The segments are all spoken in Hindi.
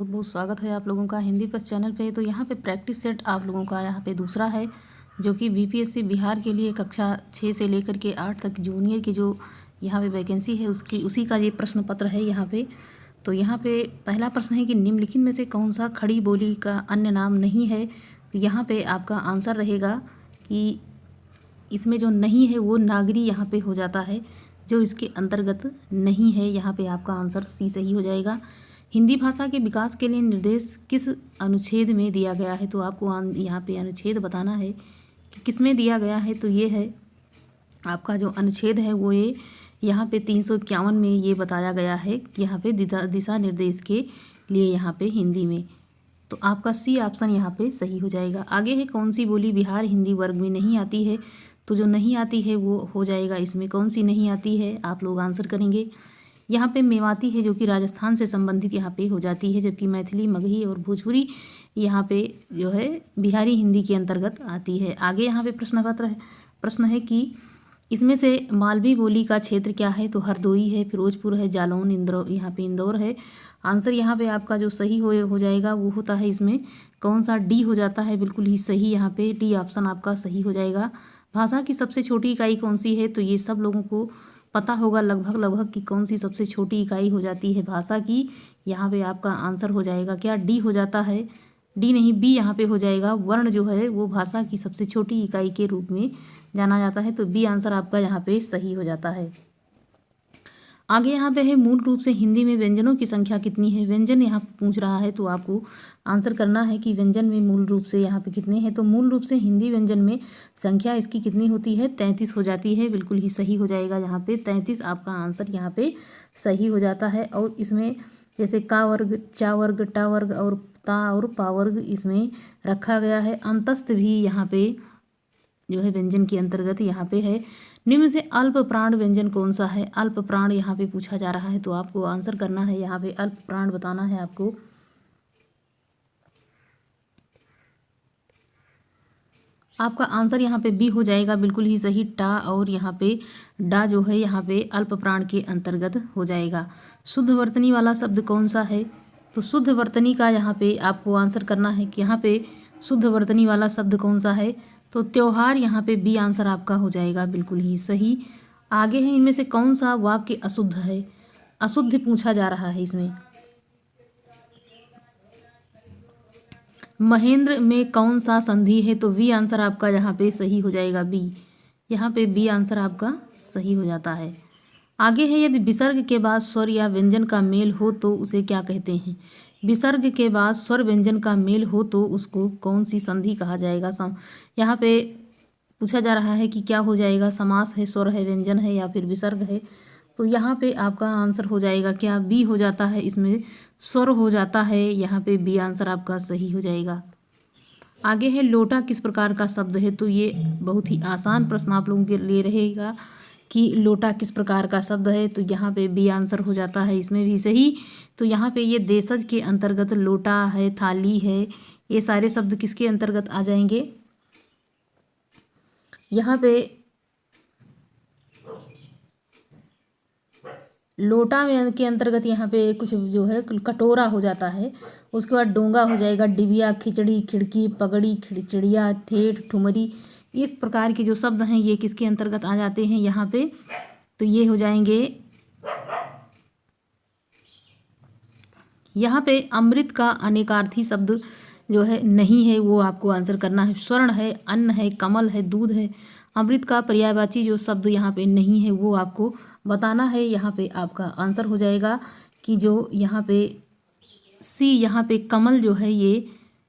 बहुत बहुत स्वागत है आप लोगों का हिंदी प्लस चैनल पे। तो यहाँ पे प्रैक्टिस सेट आप लोगों का यहाँ पे दूसरा है, जो कि बीपीएससी बिहार के लिए कक्षा 6 से लेकर के 8 तक जूनियर की जो यहाँ पे वैकेंसी है उसकी उसी का ये प्रश्न पत्र है यहाँ पे। तो यहाँ पे पहला प्रश्न है कि निम्नलिखित में से कौन सा खड़ी बोली का अन्य नाम नहीं है। तो यहाँ पे आपका आंसर रहेगा कि इसमें जो नहीं है वो नागरी यहाँ पे हो जाता है, जो इसके अंतर्गत नहीं है। यहाँ पे आपका आंसर सी सही हो जाएगा। हिंदी भाषा के विकास के लिए निर्देश किस अनुच्छेद में दिया गया है। तो आपको यहाँ पे अनुच्छेद बताना है कि किस में दिया गया है। तो ये है आपका जो अनुच्छेद है वो ये यहाँ पे 351 में ये बताया गया है, यहाँ पे दिशा निर्देश के लिए यहाँ पे हिंदी में। तो आपका सी ऑप्शन यहाँ पे सही हो जाएगा। आगे है कौन सी बोली बिहार हिंदी वर्ग में नहीं आती है। तो जो नहीं आती है वो हो जाएगा इसमें कौन सी नहीं आती है, आप लोग आंसर करेंगे। यहाँ पे मेवाती है जो कि राजस्थान से संबंधित यहाँ पे हो जाती है, जबकि मैथिली, मगही और भोजपुरी यहाँ पे जो है बिहारी हिंदी के अंतर्गत आती है। आगे यहाँ पे प्रश्न है कि इसमें से मालवी बोली का क्षेत्र क्या है। तो हरदोई है, फिरोजपुर है, जालौन, इंदौर है। आंसर यहाँ पे आपका जो सही हो जाएगा वो होता है इसमें कौन सा, डी हो जाता है बिल्कुल ही सही। यहाँ पे डी ऑप्शन आपका सही हो जाएगा। भाषा की सबसे छोटी इकाई कौन सी है। तो ये सब लोगों को पता होगा लगभग कि कौन सी सबसे छोटी इकाई हो जाती है भाषा की। यहाँ पे आपका आंसर हो जाएगा क्या, डी हो जाता है। डी नहीं, बी यहाँ पे हो जाएगा। वर्ण जो है वो भाषा की सबसे छोटी इकाई के रूप में जाना जाता है। तो बी आंसर आपका यहाँ पे सही हो जाता है। आगे यहाँ पे है मूल रूप से हिंदी में व्यंजनों की संख्या कितनी है। व्यंजन यहाँ पूछ रहा है, तो आपको आंसर करना है कि व्यंजन में मूल रूप से यहाँ पे कितने हैं। तो मूल रूप से हिंदी व्यंजन में संख्या इसकी कितनी होती है, 33 हो जाती है। बिल्कुल ही सही हो जाएगा यहाँ पे 33 आपका आंसर यहाँ पे सही हो जाता है। और इसमें जैसे का वर्ग, चा वर्ग, टा वर्ग और ता और पा वर्ग इसमें रखा गया है। अंतस्थ भी यहाँ पे जो है व्यंजन के अंतर्गत यहाँ पे है। निम्न से अल्प प्राण व्यंजन कौन सा है। अल्प प्राण यहाँ पे पूछा जा रहा है, तो आपको आंसर करना है। यहाँ पे अल्प प्राण बताना है आपको। आपका आंसर यहाँ पे बी हो जाएगा बिल्कुल ही सही, टा और यहाँ पे डा जो है यहाँ पे अल्प प्राण के अंतर्गत हो जाएगा। शुद्ध वर्तनी वाला शब्द कौन सा है। तो शुद्ध वर्तनी का यहाँ पे आपको आंसर करना है कि यहाँ पे शुद्ध वर्तनी वाला शब्द कौन सा है। तो त्योहार यहाँ पे बी आंसर आपका हो जाएगा बिल्कुल ही सही। आगे है इनमें से कौन सा वाक्य अशुद्ध है। अशुद्ध पूछा जा रहा है इसमें। महेंद्र में कौन सा संधि है। तो वी आंसर आपका यहाँ पे सही हो जाएगा, बी। यहाँ पे बी आंसर आपका सही हो जाता है। आगे है यदि विसर्ग के बाद स्वर या व्यंजन का मेल हो तो उसे क्या कहते हैं। विसर्ग के बाद स्वर व्यंजन का मेल हो तो उसको कौन सी संधि कहा जाएगा। यहाँ पे पूछा जा रहा है कि क्या हो जाएगा, समास है, स्वर है, व्यंजन है या फिर विसर्ग है। तो यहाँ पे आपका आंसर हो जाएगा क्या, बी हो जाता है। इसमें स्वर हो जाता है, यहाँ पे बी आंसर आपका सही हो जाएगा। आगे है लोटा किस प्रकार का शब्द है। तो ये बहुत ही आसान प्रश्न आप लोगों के लिए रहेगा कि लोटा किस प्रकार का शब्द है। तो यहाँ पे बी आंसर हो जाता है इसमें भी सही। तो यहाँ पे ये देशज के अंतर्गत लोटा है, थाली है, ये सारे शब्द किसके अंतर्गत आ जाएंगे। यहाँ पे लोटा में के अंतर्गत यहाँ पे कुछ जो है कटोरा हो जाता है। उसके बाद डोंगा हो जाएगा, डिबिया, खिचड़ी, खिड़की, पगड़ी, खिचड़िया, ठेठ, ठुमरी। इस प्रकार के जो शब्द हैं ये किसके अंतर्गत आ जाते हैं यहाँ पे। तो ये हो जाएंगे यहाँ पे अमृत का अनेकार्थी शब्द जो है नहीं है, वो आपको आंसर करना है। स्वर्ण है, अन्न है, कमल है, दूध है। अमृत का पर्यायवाची जो शब्द यहाँ पे नहीं है वो आपको बताना है। यहाँ पे आपका आंसर हो जाएगा कि जो यहाँ पे सी, यहाँ पे कमल जो है ये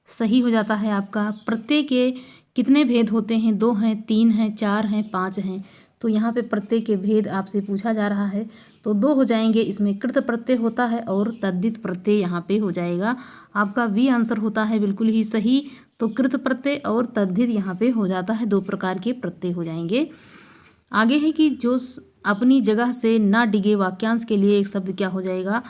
सही हो जाता है आपका। प्रत्यय के कितने भेद होते हैं, 2 हैं, 3 हैं, 4 हैं, 5 हैं। तो यहाँ पे प्रत्यय के भेद आपसे पूछा जा रहा है, तो 2 हो जाएंगे। इसमें कृत प्रत्यय होता है और तद्धित प्रत्यय यहाँ पे हो जाएगा। आपका बी आंसर होता है बिल्कुल ही सही। तो कृत प्रत्यय और तद्धित यहाँ पे हो जाता है, 2 प्रकार के प्रत्यय हो जाएंगे। आगे है कि जो अपनी जगह से ना डिगे वाक्यांश के लिए एक शब्द क्या हो जाएगा।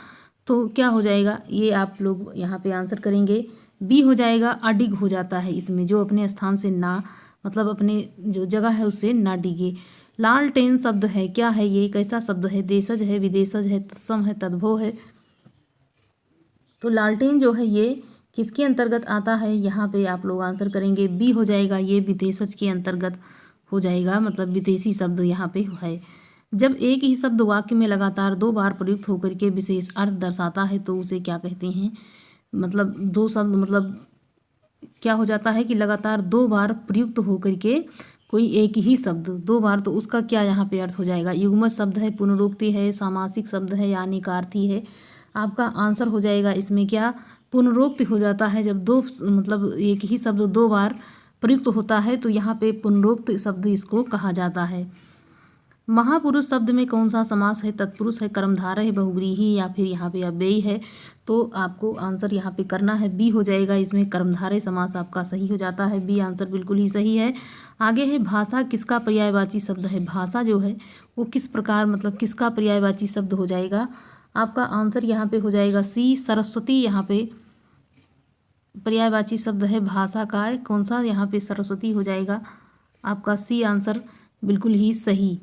तो क्या हो जाएगा ये आप लोग यहाँ पे आंसर करेंगे। बी हो जाएगा, अडिग हो जाता है इसमें, जो अपने स्थान से ना, मतलब अपने जो जगह है उससे ना डिगे। लालटेन शब्द है, क्या है ये, कैसा शब्द है। देशज है, विदेशज है, तत्सम है, तद्भव है। तो लालटेन जो है ये किसके अंतर्गत आता है, यहाँ पे आप लोग आंसर करेंगे बी हो जाएगा, ये विशेषण के अंतर्गत हो जाएगा, मतलब विदेशी शब्द यहाँ पे है। जब एक ही शब्द वाक्य में लगातार 2 बार प्रयुक्त होकर के विशेष अर्थ दर्शाता है तो उसे क्या कहते हैं, मतलब 2 शब्द, मतलब क्या हो जाता है कि लगातार 2 बार प्रयुक्त होकर के कोई एक ही शब्द 2 बार, तो उसका क्या यहाँ पे अर्थ हो जाएगा, युग्मक शब्द है, पुनरुक्ति है, सामासिक शब्द है या अनेकार्थी है। आपका आंसर हो जाएगा इसमें क्या, पुनरुक्ति हो जाता है। जब दो मतलब एक ही शब्द 2 बार प्रयुक्त होता है तो यहाँ पे पुनरुक्त शब्द इसको कहा जाता है। महापुरुष शब्द में कौन सा समास है, तत्पुरुष है, कर्मधारय है, बहुव्रीहि या फिर यहाँ पे अव्ययी है। तो आपको आंसर यहाँ पे करना है बी हो जाएगा, इसमें कर्मधारय समास आपका सही हो जाता है, बी आंसर बिल्कुल ही सही है। आगे है भाषा किसका पर्यायवाची शब्द है, भाषा जो है वो किस प्रकार, मतलब किसका पर्यायवाची शब्द हो जाएगा। आपका आंसर यहाँ पे हो जाएगा सी, सरस्वती यहाँ पे पर्यायवाची शब्द है भाषा का, कौन सा यहाँ पे सरस्वती हो जाएगा, आपका सी आंसर बिल्कुल ही सही।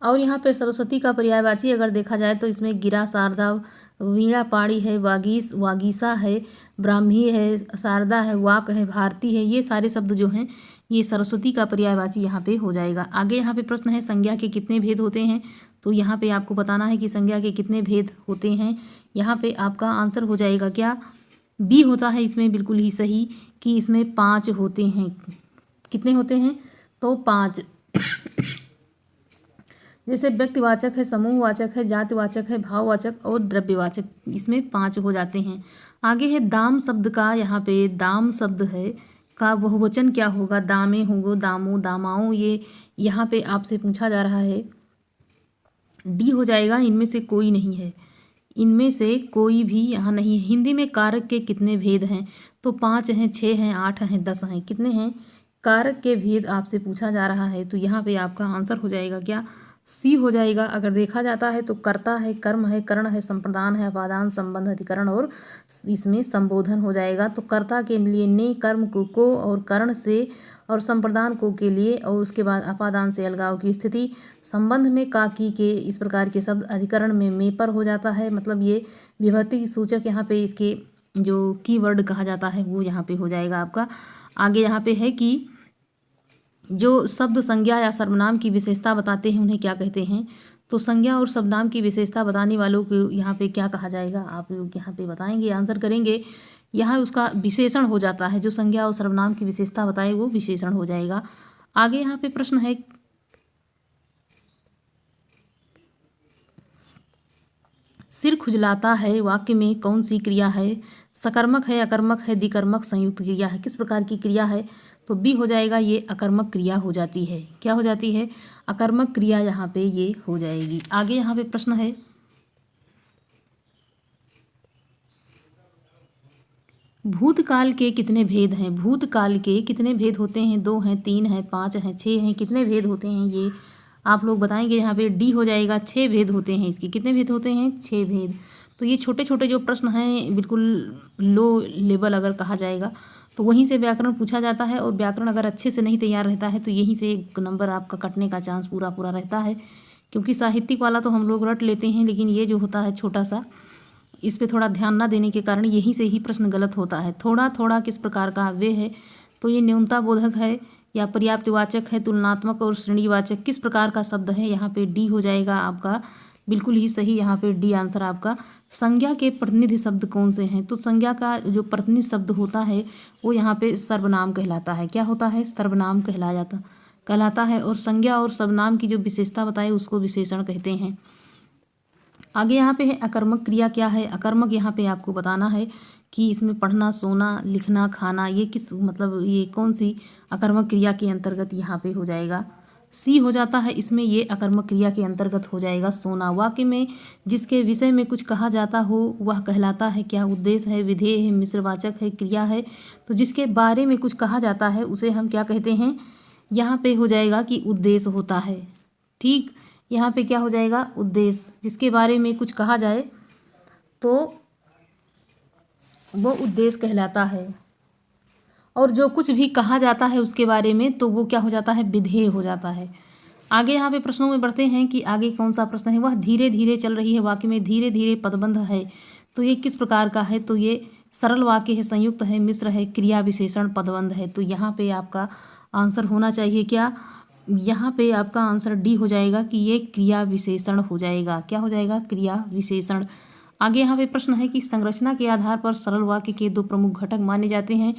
और यहाँ पे सरस्वती का पर्यायवाची अगर देखा जाए तो इसमें गिरा, शारदा, वीणा पाणी है, वागीसा है, ब्राह्मी है, शारदा है, वाक है, भारती है, ये सारे शब्द जो हैं ये सरस्वती का पर्यायवाची यहाँ पे हो जाएगा। आगे यहाँ पे प्रश्न है संज्ञा के कितने भेद होते हैं, तो यहाँ पे आपको बताना है कि संज्ञा के कितने भेद होते हैं। यहाँ पे आपका आंसर हो जाएगा क्या, बी होता है इसमें बिल्कुल ही सही, कि इसमें 5 होते हैं। कितने होते हैं, तो 5। जैसे व्यक्तिवाचक है, समूहवाचक है, जातिवाचक है, भाववाचक और द्रव्यवाचक, इसमें 5 हो जाते हैं। आगे है दाम शब्द का, यहाँ पे दाम शब्द है का बहुवचन क्या होगा, दामे होंगे, दामो, दामाओं, ये यहाँ पे आपसे पूछा जा रहा है। डी हो जाएगा, इनमें से कोई नहीं है, इनमें से कोई भी यहाँ नहीं है। हिंदी में कारक के कितने भेद हैं, तो 5 हैं, 6 हैं, 8 हैं, 10 हैं। कितने हैं, कारक के भेद आपसे पूछा जा रहा है, तो यहाँ पे आपका आंसर हो जाएगा क्या, सी हो जाएगा। अगर देखा जाता है तो कर्ता है, कर्म है, करण है, संप्रदान है, अपादान, संबंध, अधिकरण और इसमें संबोधन हो जाएगा। तो कर्ता के लिए ने, कर्म को और करण से और संप्रदान को के लिए, और उसके बाद अपादान से अलगाव की स्थिति, संबंध में का की के, इस प्रकार के शब्द अधिकरण में पर हो जाता है, मतलब ये विभक्ति सूचक यहाँ पे इसके जो कीवर्ड कहा जाता है वो यहाँ पे हो जाएगा आपका। आगे यहाँ पे है कि जो शब्द संज्ञा या सर्वनाम की विशेषता बताते हैं उन्हें क्या कहते हैं, तो संज्ञा और सर्वनाम की विशेषता बताने वालों को यहाँ पे क्या कहा जाएगा, आप लोग यहाँ पे बताएंगे, आंसर करेंगे। यहाँ उसका विशेषण हो जाता है, जो संज्ञा और सर्वनाम की विशेषता बताए वो विशेषण हो जाएगा। आगे यहाँ पे प्रश्न है, सिर खुजलाता है वाक्य में कौन सी क्रिया है, सकर्मक है, अकर्मक है, द्विकर्मक, संयुक्त क्रिया है, किस प्रकार की क्रिया है, तो बी हो जाएगा, ये अकर्मक क्रिया हो जाती है। क्या हो जाती है, अकर्मक क्रिया यहाँ पे ये हो जाएगी। आगे यहाँ पे प्रश्न है, भूतकाल के कितने भेद हैं, भूतकाल के कितने भेद होते हैं, 2 हैं, 3 हैं, 5 हैं, 6 हैं, कितने भेद होते हैं ये आप लोग बताएंगे। यहाँ पे डी हो जाएगा, 6 भेद होते हैं इसके, कितने भेद होते हैं, 6 भेद। तो ये छोटे छोटे जो प्रश्न हैं बिल्कुल लो लेवल अगर कहा जाएगा तो वहीं से व्याकरण पूछा जाता है, और व्याकरण अगर अच्छे से नहीं तैयार रहता है तो यहीं से एक नंबर आपका कटने का चांस पूरा पूरा रहता है, क्योंकि साहित्यिक वाला तो हम लोग रट लेते हैं, लेकिन ये जो होता है छोटा सा, इस पे थोड़ा ध्यान ना देने के कारण यहीं से ही प्रश्न गलत होता है। थोड़ा थोड़ा किस प्रकार का वे है, तो ये न्यूनता बोधक है या पर्याप्तवाचक है, तुलनात्मक और श्रेणीवाचक, किस प्रकार का शब्द है, यहाँ पे डी हो जाएगा आपका बिल्कुल ही सही, यहाँ पे डी आंसर आपका। संज्ञा के प्रतिनिधि शब्द कौन से हैं, तो संज्ञा का जो प्रतिनिधि शब्द होता है वो यहाँ पे सर्वनाम कहलाता है। क्या होता है, सर्वनाम कहलाता है, और संज्ञा और सर्वनाम की जो विशेषता बताए उसको विशेषण कहते हैं। आगे यहाँ पे है अकर्मक क्रिया क्या है, अकर्मक यहाँ पे आपको बताना है कि इसमें पढ़ना, सोना, लिखना, खाना, ये किस मतलब ये कौन सी अकर्मक क्रिया के अंतर्गत यहाँ पे हो जाएगा, सी हो जाता है इसमें, ये अकर्मक क्रिया के अंतर्गत हो जाएगा। सोना, वाक्य में जिसके विषय में कुछ कहा जाता हो वह कहलाता है क्या, उद्देश्य है, विधेय है, मिश्रवाचक है, क्रिया है, तो जिसके बारे में कुछ कहा जाता है उसे हम क्या कहते हैं, यहाँ पे हो जाएगा कि उद्देश्य होता है। ठीक, यहाँ पे क्या हो जाएगा, उद्देश्य, जिसके बारे में कुछ कहा जाए तो वो उद्देश्य कहलाता है, और जो कुछ भी कहा जाता है उसके बारे में तो वो क्या हो जाता है, विधेय हो जाता है। आगे यहाँ पे प्रश्नों में बढ़ते हैं कि आगे कौन सा प्रश्न है। वह धीरे धीरे चल रही है वाक्य में धीरे धीरे पदबंध है, तो ये किस प्रकार का है। तो ये सरल वाक्य है, संयुक्त है, मिश्र है, क्रिया विशेषण पदबंध है। तो यहाँ पे आपका आंसर होना चाहिए क्या, यहाँ पे आपका आंसर डी हो जाएगा कि ये क्रिया विशेषण हो जाएगा। क्या हो जाएगा, क्रिया विशेषण। आगे यहाँ पे प्रश्न है कि संरचना के आधार पर सरल वाक्य के दो प्रमुख घटक माने जाते हैं,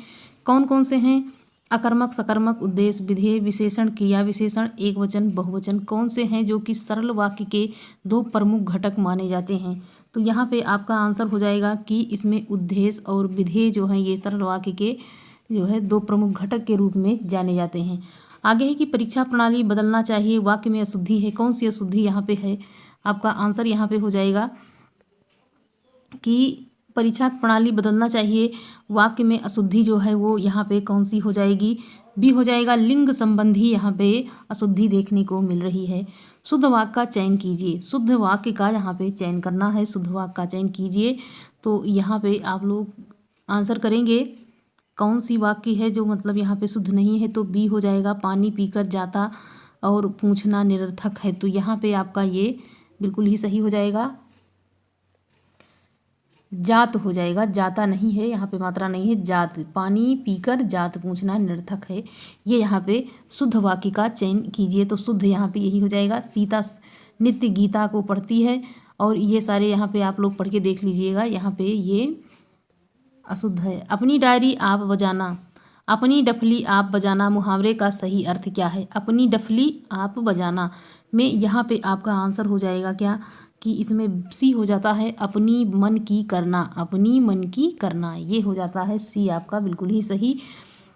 कौन कौन से हैं। अकर्मक, सकर्मक, उद्देश्य, विधेय, विशेषण, क्रिया विशेषण, एक वचन, बहुवचन, कौन से हैं जो कि सरल वाक्य के दो प्रमुख घटक माने जाते हैं। तो यहाँ पे आपका आंसर हो जाएगा कि इसमें उद्देश्य और विधेय जो हैं ये सरल वाक्य के जो है दो प्रमुख घटक के रूप में जाने जाते हैं। आगे है कि परीक्षा प्रणाली बदलना चाहिए, वाक्य में अशुद्धि है, कौन सी अशुद्धि यहाँ पे है। आपका आंसर यहाँ पे हो जाएगा कि परीक्षा प्रणाली बदलना चाहिए, वाक्य में अशुद्धि जो है वो यहाँ पे कौन सी हो जाएगी, बी हो जाएगा। लिंग संबंधी यहाँ पे अशुद्धि देखने को मिल रही है। शुद्ध वाक्य का चयन कीजिए, शुद्ध वाक्य का यहाँ पे चयन करना है, शुद्ध वाक्य का चयन कीजिए। तो यहाँ पे आप लोग आंसर करेंगे कौन सी वाक्य है जो मतलब यहाँ पे शुद्ध नहीं है। तो बी हो जाएगा, पानी पीकर जाता और पूछना निरर्थक है। तो यहाँ पे आपका ये बिल्कुल ही सही हो जाएगा, जात हो जाएगा, जाता नहीं है, यहाँ पे मात्रा नहीं है, जात। पानी पीकर जात पूछना निरर्थक है। ये यहाँ पे शुद्ध वाक्य का चयन कीजिए। तो शुद्ध यहाँ पे यही हो जाएगा। सीता नित्य गीता को पढ़ती है, और ये सारे यहाँ पे आप लोग पढ़ के देख लीजिएगा, यहाँ पे ये अशुद्ध है। अपनी डायरी आप बजाना, अपनी डफली आप बजाना मुहावरे का सही अर्थ क्या है। अपनी डफली आप बजाना में यहाँ पे आपका आंसर हो जाएगा क्या, कि इसमें सी हो जाता है, अपनी मन की करना, अपनी मन की करना, ये हो जाता है सी आपका बिल्कुल ही सही।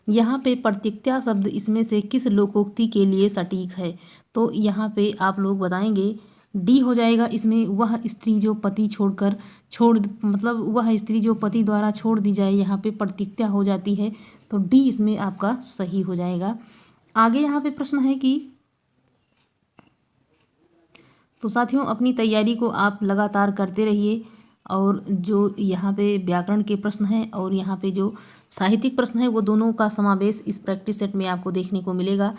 यहाँ पे प्रत्यक्ता शब्द इसमें से किस लोकोक्ति के लिए सटीक है। तो यहाँ पे आप लोग बताएंगे डी हो जाएगा। इसमें वह स्त्री जो पति मतलब वह स्त्री जो पति द्वारा छोड़ दी जाए, यहाँ पे प्रत्यक्ता हो जाती है। तो डी इसमें आपका सही हो जाएगा। आगे यहाँ पे प्रश्न है कि तो साथियों अपनी तैयारी को आप लगातार करते रहिए, और जो यहाँ पे व्याकरण के प्रश्न हैं और यहाँ पे जो साहित्यिक प्रश्न है वो दोनों का समावेश इस प्रैक्टिस सेट में आपको देखने को मिलेगा।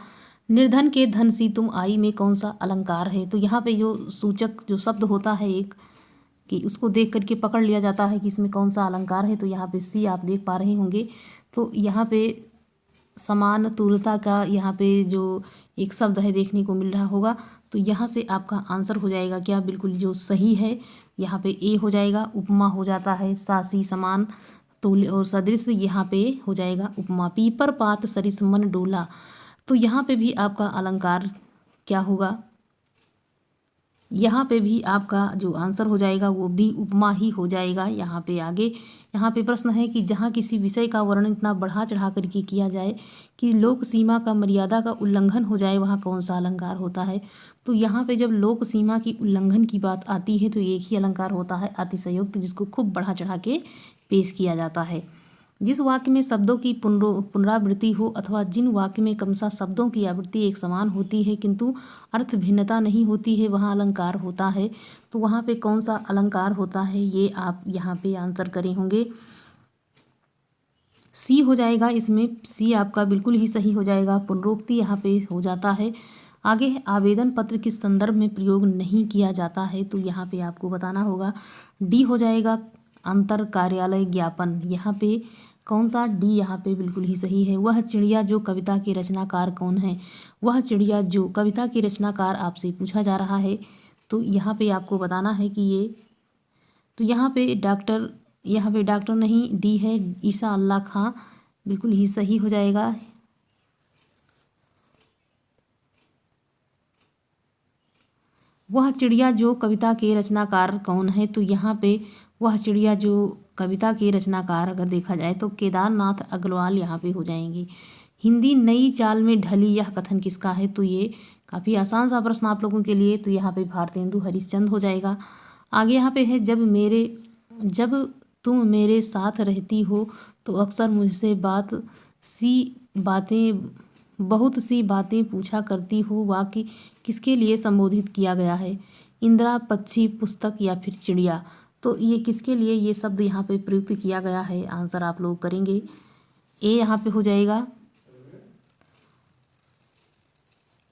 निर्धन के धन सी तुम आई में कौन सा अलंकार है। तो यहाँ पे जो सूचक जो शब्द होता है एक, कि उसको देख करके पकड़ लिया जाता है कि इसमें कौन सा अलंकार है। तो यहाँ पे सी आप देख पा रहे होंगे। तो यहाँ पे समान तुल्यता का यहाँ पे जो एक शब्द है देखने को मिल रहा होगा। तो यहाँ से आपका आंसर हो जाएगा क्या, बिल्कुल जो सही है यहाँ पे ए हो जाएगा। उपमा हो जाता है सासी समान तुल्य और सदृश, यहाँ पे हो जाएगा उपमा। पीपर पात सरिस मन डोला, तो यहाँ पे भी आपका अलंकार क्या होगा, यहाँ पे भी आपका जो आंसर हो जाएगा वो भी उपमा ही हो जाएगा। यहाँ पे आगे यहाँ पे प्रश्न है कि जहाँ किसी विषय का वर्णन इतना बढ़ा चढ़ा करके किया जाए कि लोक सीमा का मर्यादा का उल्लंघन हो जाए, वहाँ कौन सा अलंकार होता है। तो यहाँ पे जब लोक सीमा की उल्लंघन की बात आती है तो एक ही अलंकार होता है अतिशयोक्त, जिसको खूब बढ़ा चढ़ा के पेश किया जाता है। जिस वाक्य में शब्दों की पुनरावृत्ति हो, अथवा जिन वाक्य में क्रमशः शब्दों की आवृत्ति एक समान होती है किंतु अर्थ भिन्नता नहीं होती है, वहाँ अलंकार होता है। तो वहाँ पे कौन सा अलंकार होता है, ये आप यहाँ पे आंसर करे होंगे। सी हो जाएगा, इसमें सी आपका बिल्कुल ही सही हो जाएगा, पुनरोक्ति यहाँ पे हो जाता है। आगे है आवेदन पत्र किस संदर्भ में प्रयोग नहीं किया जाता है। तो यहाँ पे आपको बताना होगा, डी हो जाएगा अंतर कार्यालय ज्ञापन। यहाँ पे कौन सा, डी यहाँ पे बिल्कुल ही सही है। वह चिड़िया जो कविता के रचनाकार कौन है, वह चिड़िया जो कविता के रचनाकार आपसे पूछा जा रहा है। तो यहाँ पे आपको बताना है कि ये, तो यहाँ पे डॉक्टर नहीं, डी है ईसा अल्लाह खां, बिल्कुल ही सही हो जाएगा। वह चिड़िया जो कविता के रचनाकार कौन है। तो यहाँ पे वह चिड़िया जो कविता के रचनाकार अगर देखा जाए तो केदारनाथ अग्रवाल यहाँ पे हो जाएंगे। हिंदी नई चाल में ढली यह कथन किसका है। तो ये काफ़ी आसान सा प्रश्न आप लोगों के लिए। तो यहाँ पे भारतेंदु हरिश्चंद्र हो जाएगा। आगे यहाँ पे है जब तुम मेरे साथ रहती हो तो अक्सर मुझसे बहुत सी बातें पूछा करती हो, वाक्य किसके लिए संबोधित किया गया है। इंदिरा, पक्षी, पुस्तक या फिर चिड़िया। तो ये किसके लिए ये शब्द यहाँ पे प्रयुक्त किया गया है, आंसर आप लोग करेंगे। ए यहाँ पे हो जाएगा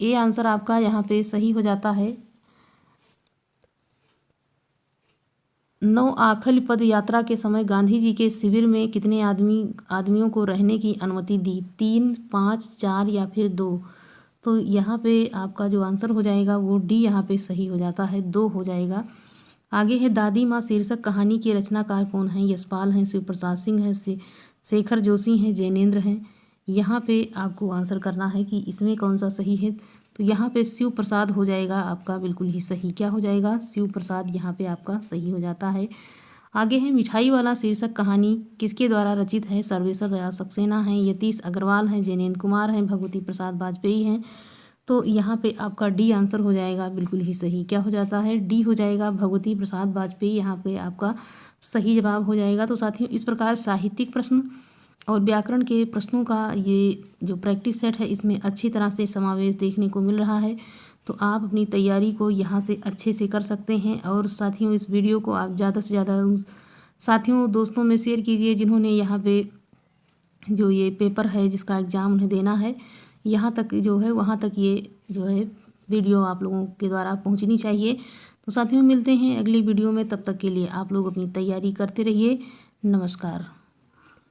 ए आंसर आपका यहाँ पे सही हो जाता है। 9 आखिल पद यात्रा के समय गांधी जी के शिविर में कितने आदमियों को रहने की अनुमति दी? 3, 5, 4 या फिर 2। तो यहाँ पे आपका जो आंसर हो जाएगा वो डी यहाँ पे सही हो जाता है, 2 हो जाएगा। आगे है दादी माँ शीर्षक कहानी के रचनाकार कौन हैं? यशपाल हैं, शिव प्रसाद सिंह हैं, शेखर जोशी हैं, जैनेन्द्र हैं। यहाँ पे आपको आंसर करना है कि इसमें कौन सा सही है। तो यहाँ पे शिव प्रसाद हो जाएगा आपका बिल्कुल ही सही। क्या हो जाएगा? शिव प्रसाद यहाँ पे आपका सही हो जाता है। आगे है मिठाई वाला शीर्षक कहानी किसके द्वारा रचित है? सर्वेश्वर दयाल सक्सेना हैं, यतीश अग्रवाल हैं, जैनेन्द्र कुमार हैं, भगवती प्रसाद वाजपेयी हैं। तो यहाँ पे आपका डी आंसर हो जाएगा बिल्कुल ही सही। क्या हो जाता है? डी हो जाएगा, भगवती प्रसाद वाजपेयी यहाँ पे आपका सही जवाब हो जाएगा। तो साथियों, इस प्रकार साहित्यिक प्रश्न और व्याकरण के प्रश्नों का ये जो प्रैक्टिस सेट है इसमें अच्छी तरह से समावेश देखने को मिल रहा है। तो आप अपनी तैयारी को यहाँ से अच्छे से कर सकते हैं। और साथियों, इस वीडियो को आप ज़्यादा से ज़्यादा साथियों दोस्तों में शेयर कीजिए जिन्होंने यहाँ पे जो ये पेपर है जिसका एग्ज़ाम उन्हें देना है, यहाँ तक जो है वहाँ तक ये जो है वीडियो आप लोगों के द्वारा पहुँचनी चाहिए। तो साथियों, मिलते हैं अगली वीडियो में, तब तक के लिए आप लोग अपनी तैयारी करते रहिए। नमस्कार।